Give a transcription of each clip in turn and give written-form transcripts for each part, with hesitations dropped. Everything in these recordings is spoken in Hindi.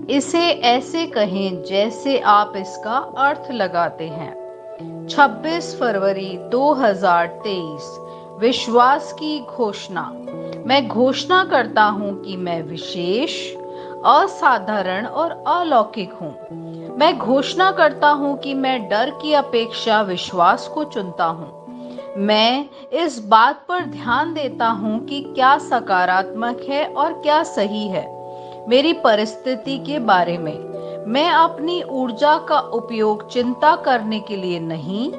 इसे ऐसे कहें जैसे आप इसका अर्थ लगाते हैं। 26 फरवरी 2023। विश्वास की घोषणा। मैं घोषणा करता हूँ कि मैं विशेष, असाधारण और अलौकिक हूँ। मैं घोषणा करता हूँ कि मैं डर की अपेक्षा विश्वास को चुनता हूँ। मैं इस बात पर ध्यान देता हूँ कि क्या सकारात्मक है और क्या सही है। मेरी परिस्थिति के बारे में मैं अपनी ऊर्जा का उपयोग चिंता करने के लिए नहीं,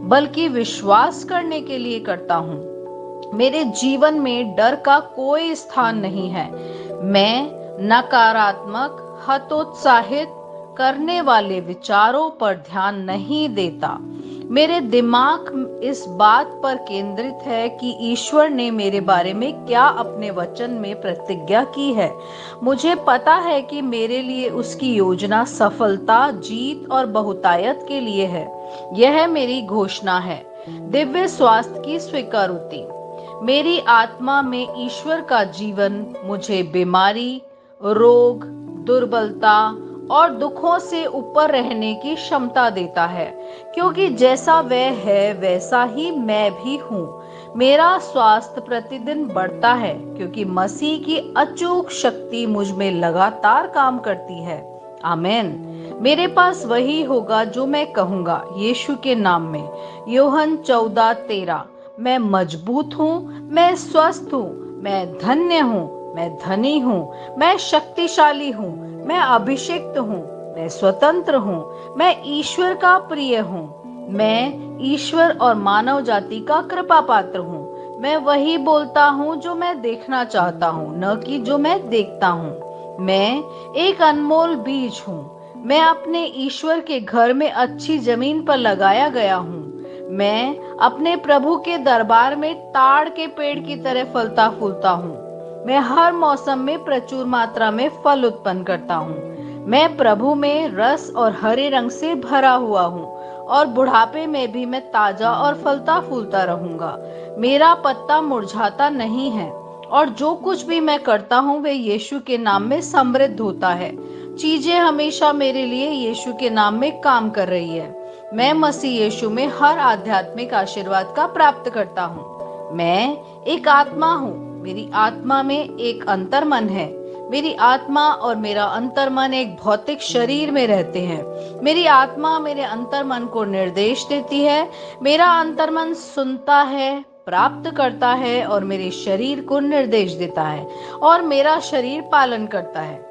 बल्कि विश्वास करने के लिए करता हूँ। मेरे जीवन में डर का कोई स्थान नहीं है। मैं नकारात्मक, हतोत्साहित करने वाले विचारों पर ध्यान नहीं देता। मेरे दिमाग इस बात पर केंद्रित है कि ईश्वर ने मेरे बारे में क्या अपने वचन में प्रतिज्ञा की है। मुझे पता है कि मेरे लिए उसकी योजना सफलता, जीत और बहुतायत के लिए है। यह मेरी घोषणा है। दिव्य स्वास्थ्य की स्वीकृति। मेरी आत्मा में ईश्वर का जीवन मुझे बीमारी, रोग, दुर्बलता और दुखों से ऊपर रहने की क्षमता देता है, क्योंकि जैसा वह है वैसा ही मैं भी हूँ। मेरा स्वास्थ्य प्रतिदिन बढ़ता है क्योंकि मसीह की अचूक शक्ति मुझ में लगातार काम करती है। आमेन। मेरे पास वही होगा जो मैं कहूंगा यीशु के नाम में। यूहन्ना 14:13। मैं मजबूत हूँ, मैं स्वस्थ हूँ, मैं धन्य हूँ, मैं धनी हूँ, मैं शक्तिशाली हूँ, मैं अभिषिक्त हूँ, मैं स्वतंत्र हूँ, मैं ईश्वर का प्रिय हूँ, मैं ईश्वर और मानव जाति का कृपा पात्र हूँ। मैं वही बोलता हूँ जो मैं देखना चाहता हूँ, न कि जो मैं देखता हूँ। मैं एक अनमोल बीज हूँ। मैं अपने ईश्वर के घर में अच्छी जमीन पर लगाया गया हूँ। मैं अपने प्रभु के दरबार में ताड़ के पेड़ की तरह फलता फूलता हूँ। मैं हर मौसम में प्रचुर मात्रा में फल उत्पन्न करता हूँ। मैं प्रभु में रस और हरे रंग से भरा हुआ हूँ और बुढ़ापे में भी मैं ताजा और फलता फूलता रहूंगा। मेरा पत्ता मुरझाता नहीं है और जो कुछ भी मैं करता हूँ वे यीशु के नाम में समृद्ध होता है। चीजें हमेशा मेरे लिए यीशु के नाम में काम कर रही है। मैं मसीह यीशु में हर आध्यात्मिक आशीर्वाद का प्राप्त करता हूँ। मैं एक आत्मा हूँ। मेरी आत्मा में एक अंतर्मन है। मेरी आत्मा और मेरा अंतर्मन एक भौतिक शरीर में रहते हैं। मेरी आत्मा मेरे अंतर्मन को निर्देश देती है। मेरा अंतर्मन सुनता है, प्राप्त करता है और मेरे शरीर को निर्देश देता है और मेरा शरीर पालन करता है।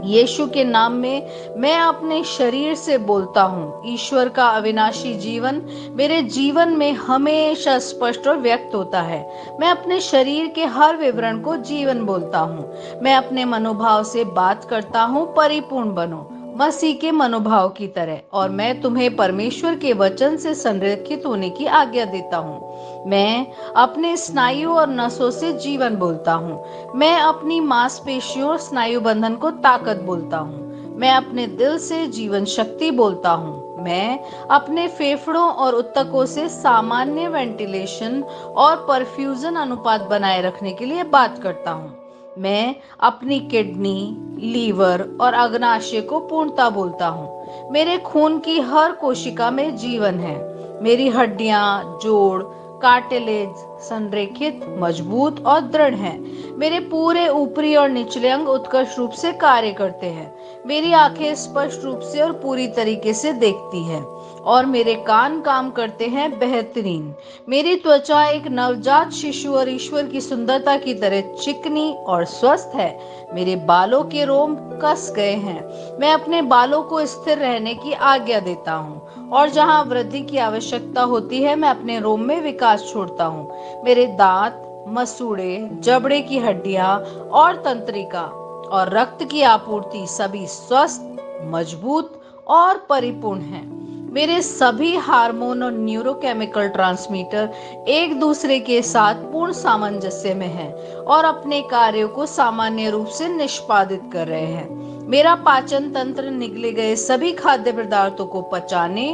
यीशु के नाम में मैं अपने शरीर से बोलता हूँ। ईश्वर का अविनाशी जीवन मेरे जीवन में हमेशा स्पष्ट और व्यक्त होता है। मैं अपने शरीर के हर विवरण को जीवन बोलता हूँ। मैं अपने मनोभाव से बात करता हूँ, परिपूर्ण बनो मसीह के मनोभाव की तरह, और मैं तुम्हें परमेश्वर के वचन से संरेखित होने की आज्ञा देता हूँ। मैं अपने स्नायु और नसों से जीवन बोलता हूँ। मैं अपनी मांसपेशियों और स्नायु बंधन को ताकत बोलता हूँ। मैं अपने दिल से जीवन शक्ति बोलता हूँ। मैं अपने फेफड़ों और ऊतकों से सामान्य वेंटिलेशन और परफ्यूजन अनुपात बनाए रखने के लिए बात करता हूँ। मैं अपनी किडनी, लीवर और अग्नाशय को पूर्णता बोलता हूँ। मेरे खून की हर कोशिका में जीवन है। मेरी हड्डियां, जोड़, कार्टिलेज संरेखित, मजबूत और दृढ़ हैं। मेरे पूरे ऊपरी और निचले अंग उत्कृष्ट रूप से कार्य करते हैं। मेरी आंखें स्पष्ट रूप से और पूरी तरीके से देखती हैं और मेरे कान काम करते हैं बेहतरीन। मेरी त्वचा एक नवजात शिशु और ईश्वर की सुंदरता की तरह चिकनी और स्वस्थ है। मेरे बालों के रोम कस गए हैं। मैं अपने बालों को स्थिर रहने की आज्ञा देता हूँ और जहाँ वृद्धि की आवश्यकता होती है मैं अपने रोम में विकास छोड़ता हूँ। मेरे दांत, मसूड़े, जबड़े की हड्डियां और तंत्रिका और रक्त की आपूर्ति सभी स्वस्थ, मजबूत और परिपूर्ण हैं। मेरे सभी हार्मोन और न्यूरोकेमिकल ट्रांसमीटर एक दूसरे के साथ पूर्ण सामंजस्य में हैं और अपने कार्यों को सामान्य रूप से निष्पादित कर रहे हैं। मेरा पाचन तंत्र निगले गए सभी खाद्य पदार्थों को पचाने,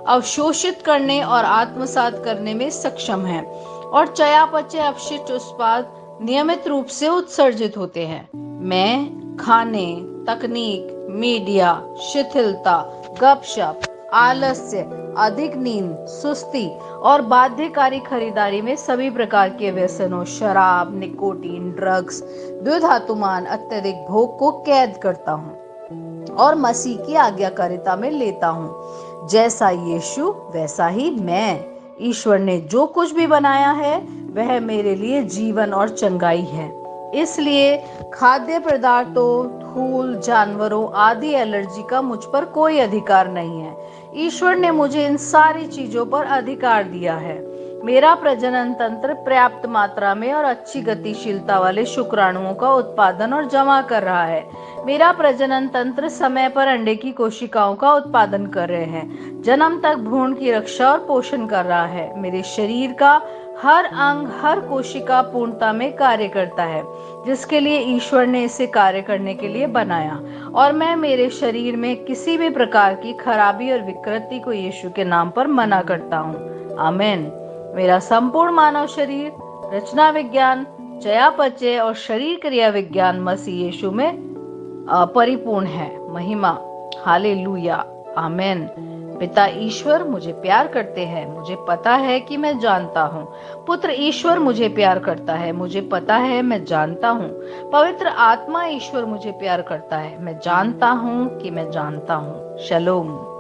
अवशोषित करने और आत्मसात करने में सक्षम है और चयापचय अपशिष्ट उत्पाद नियमित रूप से उत्सर्जित होते हैं। मैं खाने, तकनीक, मीडिया, शिथिलता, गपशप, आलस्य, अधिक नींद, सुस्ती और बाध्यकारी खरीदारी में सभी प्रकार के व्यसनों, शराब, निकोटीन, ड्रग्स, द्विधातुमान, अत्यधिक भोग को कैद करता हूँ और मसीह की आज्ञाकारिता में लेता हूँ। जैसा यीशु वैसा ही मैं। ईश्वर ने जो कुछ भी बनाया है वह मेरे लिए जीवन और चंगाई है। इसलिए खाद्य पदार्थों, धूल, जानवरों आदि एलर्जी का मुझ पर कोई अधिकार नहीं है। ईश्वर ने मुझे इन सारी चीजों पर अधिकार दिया है। मेरा प्रजनन तंत्र पर्याप्त मात्रा में और अच्छी गतिशीलता वाले शुक्राणुओं का उत्पादन और जमा कर रहा है। मेरा प्रजनन तंत्र समय पर अंडे की कोशिकाओं का उत्पादन कर रहे हैं, जन्म तक भ्रूण की रक्षा और पोषण कर रहा है। मेरे शरीर का हर अंग, हर कोशिका पूर्णता में कार्य करता है, जिसके लिए ईश्वर ने इसे कार्य करने के लिए बनाया। और मैं मेरे शरीर में किसी भी प्रकार की खराबी और विकृति को यीशु के नाम पर मना करता हूँ। आमीन। मेरा संपूर्ण मानव शरीर, रचना विज्ञान, चयापचय और शरीर क्रिया विज्ञान मसीह यीशु में परिपूर्ण है। महिमा, हालेलुया, आमेन। पिता ईश्वर मुझे प्यार करते हैं, मुझे पता है कि मैं जानता हूँ। पुत्र ईश्वर मुझे प्यार करता है, मुझे पता है, मैं जानता हूँ। पवित्र आत्मा ईश्वर मुझे प्यार करता है, मैं जानता हूँ कि मैं जानता हूँ। शलोम।